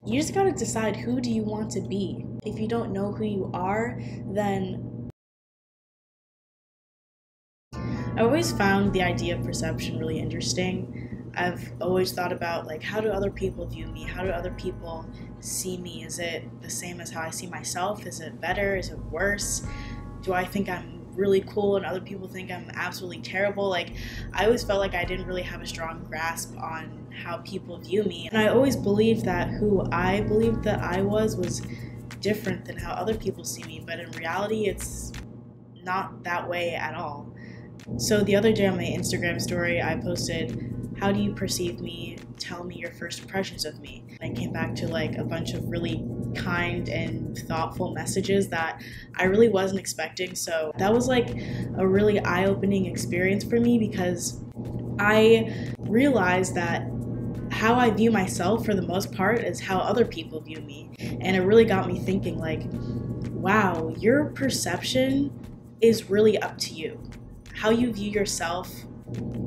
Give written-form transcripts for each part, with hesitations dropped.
you just gotta decide, who do you want to be? If you don't know who you are, then I always found the idea of perception really interesting. I've always thought about, like, how do other people view me? How do other people see me? Is it the same as how I see myself? Is it better? Is it worse? Do I think I'm really cool and other people think I'm absolutely terrible? Like, I always felt like I didn't really have a strong grasp on how people view me. And I always believed that who I believed that I was different than how other people see me. But in reality, it's not that way at all. So the other day on my Instagram story, I posted, "How do you perceive me? Tell me your first impressions of me." And I came back to like a bunch of really kind and thoughtful messages that I really wasn't expecting. So that was like a really eye-opening experience for me, because I realized that how I view myself for the most part is how other people view me. And it really got me thinking, like, wow, your perception is really up to you. How you view yourself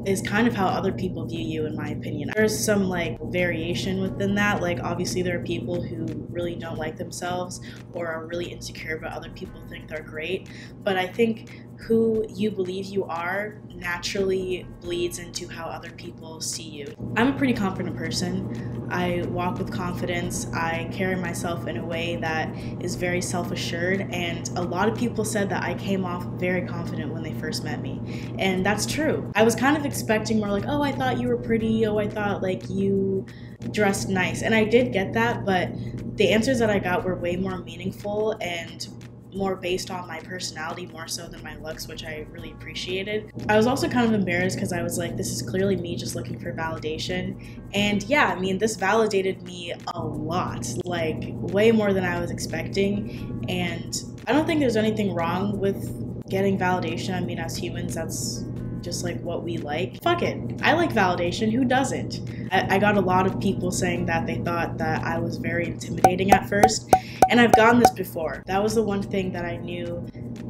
is kind of how other people view you, in my opinion. There's some like variation within that. Like, obviously there are people who really don't like themselves or are really insecure but other people think they're great. But I think who you believe you are naturally bleeds into how other people see you. I'm a pretty confident person. I walk with confidence. I carry myself in a way that is very self-assured, and a lot of people said that I came off very confident when they first met me. And that's true. I was kind of expecting more like, oh, I thought you were pretty, oh, I thought like you dressed nice. And I did get that, but the answers that I got were way more meaningful and more based on my personality more so than my looks, which I really appreciated. I was also kind of embarrassed because I was like, this is clearly me just looking for validation. And yeah, I mean, this validated me a lot, like way more than I was expecting. And I don't think there's anything wrong with getting validation. I mean, as humans, that's just like what we like. Fuck it. I like validation. Who doesn't? I got a lot of people saying that they thought that I was very intimidating at first. And I've gotten this before. That was the one thing that I knew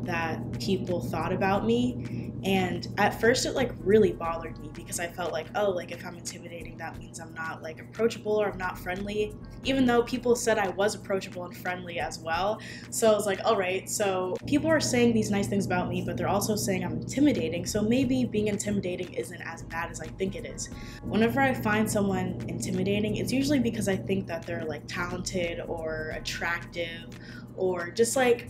that people thought about me. And at first it like really bothered me, because I felt like, oh, like if I'm intimidating, that means I'm not like approachable or I'm not friendly, even though people said I was approachable and friendly as well. So I was like, all right, so people are saying these nice things about me, but they're also saying I'm intimidating. So maybe being intimidating isn't as bad as I think it is. Whenever I find someone intimidating, it's usually because I think that they're like talented or attractive or just like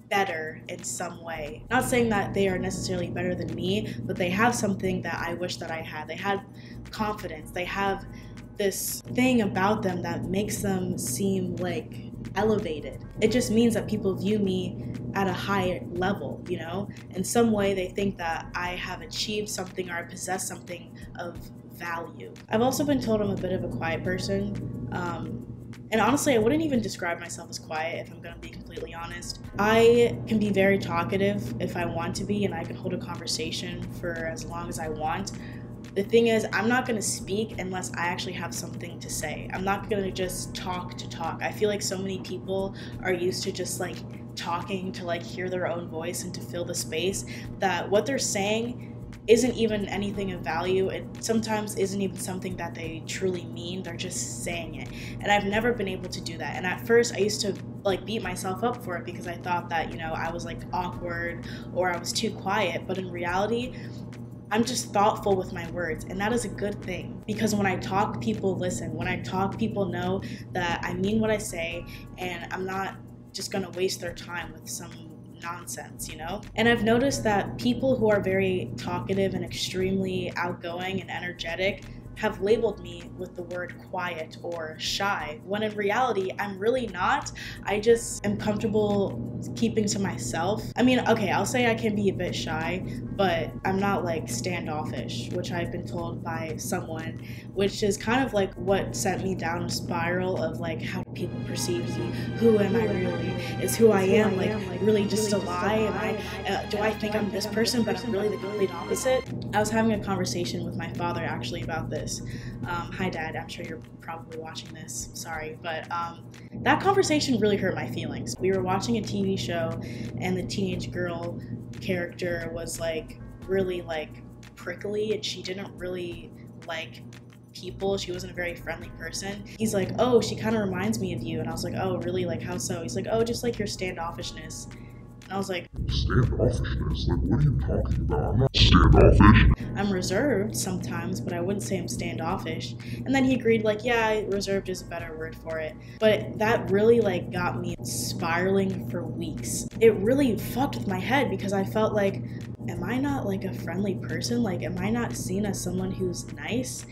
better in some way. Not saying that they are necessarily better than me, but they have something that I wish that I had. They had confidence. They have this thing about them that makes them seem like elevated. It just means that people view me at a high level, you know? In some way they think that I have achieved something or I possess something of value. I've also been told I'm a bit of a quiet person. And honestly, I wouldn't even describe myself as quiet, if I'm gonna be completely honest. I can be very talkative if I want to be, and I can hold a conversation for as long as I want. The thing is, I'm not gonna speak unless I actually have something to say. I'm not gonna just talk to talk. I feel like so many people are used to just like talking to like hear their own voice and to fill the space, that what they're saying isn't even anything of value. It sometimes isn't even something that they truly mean. They're just saying it. And I've never been able to do that. And at first I used to like beat myself up for it, because I thought that, you know, I was like awkward or I was too quiet. But in reality, I'm just thoughtful with my words, and that is a good thing, because when I talk, people listen. When I talk, people know that I mean what I say, and I'm not just gonna waste their time with some nonsense, you know? And I've noticed that people who are very talkative and extremely outgoing and energetic have labeled me with the word quiet or shy, when in reality, I'm really not. I just am comfortable keeping to myself. I mean, okay, I'll say I can be a bit shy, but I'm not like standoffish, which I've been told by someone, which is kind of like what sent me down a spiral of like, how do people perceive me? Who am I really? Is who I am like really just a lie? Do I think I'm this person, but I'm really the complete opposite? I was having a conversation with my father actually about this. Hi Dad, I'm sure you're probably watching this, sorry, but that conversation really hurt my feelings. We were watching a TV show and the teenage girl character was like really like prickly, and she didn't really like people. She wasn't a very friendly person. He's like, oh, she kind of reminds me of you. And I was like, oh, really? Like, how so? He's like, oh, just like your standoffishness. And I was like, standoffishness? Like, what are you talking about? I'm not standoffish. I'm reserved sometimes, but I wouldn't say I'm standoffish. And then he agreed, like, yeah, reserved is a better word for it. But that really, like, got me spiraling for weeks. It really fucked with my head because I felt like, am I not, like, a friendly person? Like, am I not seen as someone who's nice?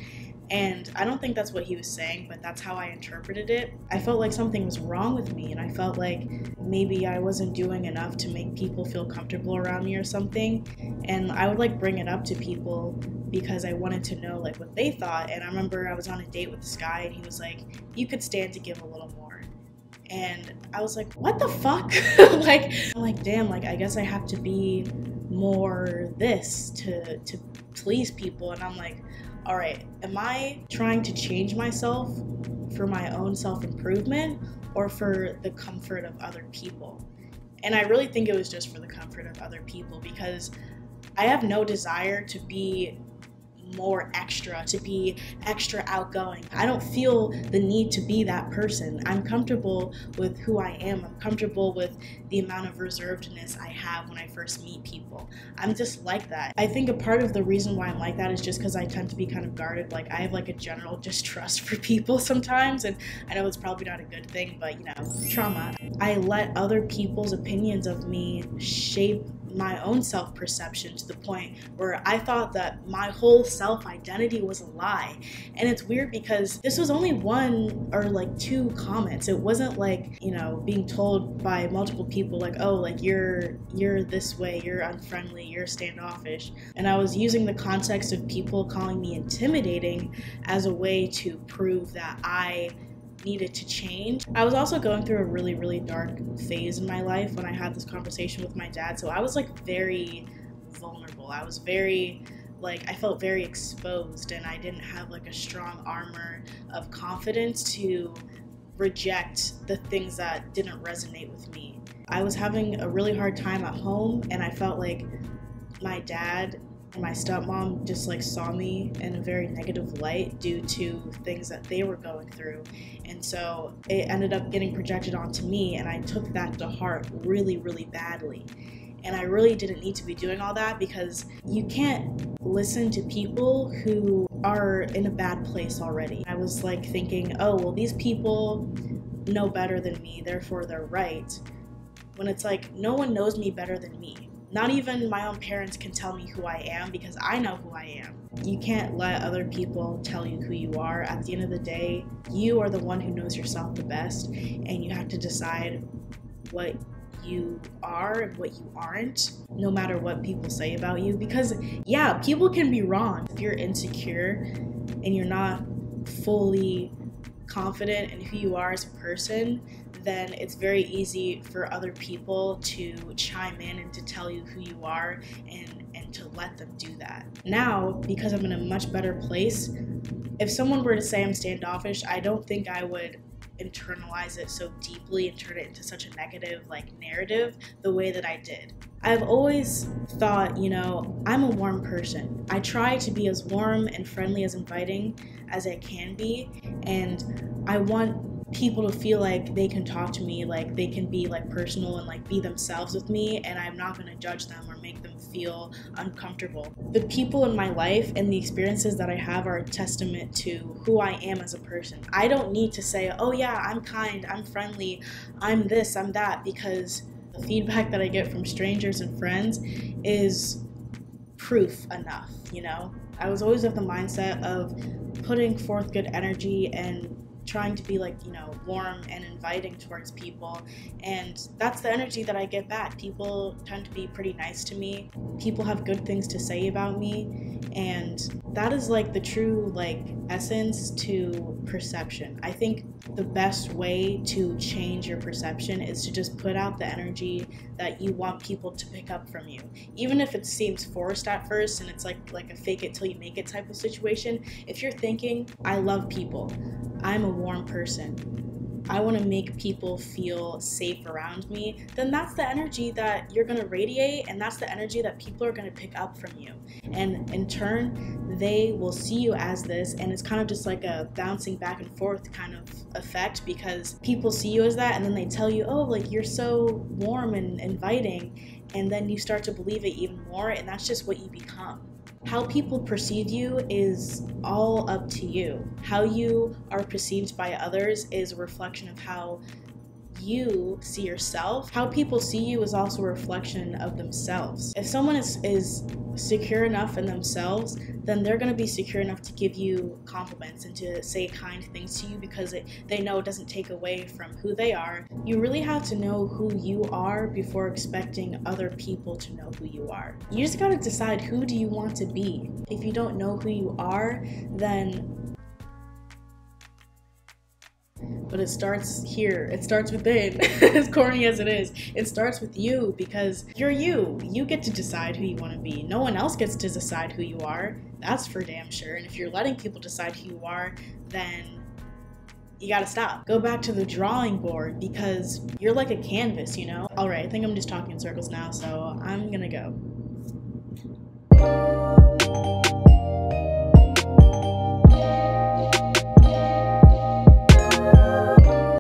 And I don't think that's what he was saying, but that's how I interpreted it. I felt like something was wrong with me, and I felt like maybe I wasn't doing enough to make people feel comfortable around me or something. And I would like bring it up to people because I wanted to know like what they thought. And I remember I was on a date with this guy, and he was like, you could stand to give a little more. And I was like, what the fuck? Like, I'm like, damn, like I guess I have to be more this to please people. And I'm like, all right, am I trying to change myself for my own self-improvement or for the comfort of other people? And I really think it was just for the comfort of other people because I have no desire to be more extra, to be extra outgoing. I don't feel the need to be that person. I'm comfortable with who I am. I'm comfortable with the amount of reservedness I have when I first meet people. I'm just like that. I think a part of the reason why I'm like that is just because I tend to be kind of guarded. Like I have like a general distrust for people sometimes, and I know it's probably not a good thing, but you know, trauma. I let other people's opinions of me shape my own self-perception to the point where I thought that my whole self-identity was a lie. And it's weird because this was only one or like two comments. It wasn't like, you know, being told by multiple people like, oh, like you're this way, you're unfriendly, you're standoffish. And I was using the context of people calling me intimidating as a way to prove that I needed to change. I was also going through a really, really dark phase in my life when I had this conversation with my dad. So I was like very vulnerable. I was very like, I felt very exposed, and I didn't have like a strong armor of confidence to reject the things that didn't resonate with me. I was having a really hard time at home, and I felt like my dad and my stepmom just like saw me in a very negative light due to things that they were going through. And so it ended up getting projected onto me, and I took that to heart really, really badly. And I really didn't need to be doing all that because you can't listen to people who are in a bad place already. I was like thinking, oh, well, these people know better than me, therefore they're right. When it's like, no one knows me better than me. Not even my own parents can tell me who I am because I know who I am. You can't let other people tell you who you are. At the end of the day, you are the one who knows yourself the best, and you have to decide what you are and what you aren't, no matter what people say about you. Because yeah, people can be wrong. If you're insecure and you're not fully confident in who you are as a person, then it's very easy for other people to chime in and to tell you who you are and to let them do that. Now, because I'm in a much better place, if someone were to say I'm standoffish, I don't think I would internalize it so deeply and turn it into such a negative like narrative the way that I did. I've always thought, you know, I'm a warm person. I try to be as warm and friendly, as inviting as I can be, and I want people to feel like they can talk to me, like they can be like personal and like be themselves with me, and I'm not going to judge them or make them feel uncomfortable. The people in my life and the experiences that I have are a testament to who I am as a person. I don't need to say, oh yeah, I'm kind, I'm friendly, I'm this, I'm that, because the feedback that I get from strangers and friends is proof enough, you know? I was always of the mindset of putting forth good energy and trying to be like, you know, warm and inviting towards people, and that's the energy that I get back. People tend to be pretty nice to me. People have good things to say about me, and that is like the true like essence to perception. I think the best way to change your perception is to just put out the energy that you want people to pick up from you, even if it seems forced at first and it's like a fake it till you make it type of situation. If you're thinking, I love people, I'm a warm person, I want to make people feel safe around me, then that's the energy that you're going to radiate, and that's the energy that people are going to pick up from you. And in turn, they will see you as this, and it's kind of just like a bouncing back and forth kind of effect, because people see you as that and then they tell you, oh, like you're so warm and inviting, and then you start to believe it even more, and that's just what you become. How people perceive you is all up to you. How you are perceived by others is a reflection of how you see yourself. How people see you is also a reflection of themselves. If someone is secure enough in themselves, then they're going to be secure enough to give you compliments and to say kind things to you, because they know it doesn't take away from who they are. You really have to know who you are before expecting other people to know who you are. You just got to decide, who do you want to be? If you don't know who you are, then but it starts here. It starts within. As corny as it is, it starts with you, because you're you. You get to decide who you want to be. No one else gets to decide who you are. That's for damn sure. And if you're letting people decide who you are, then you gotta stop. Go back to the drawing board, because you're like a canvas, you know? Alright, I think I'm just talking in circles now, so I'm gonna go.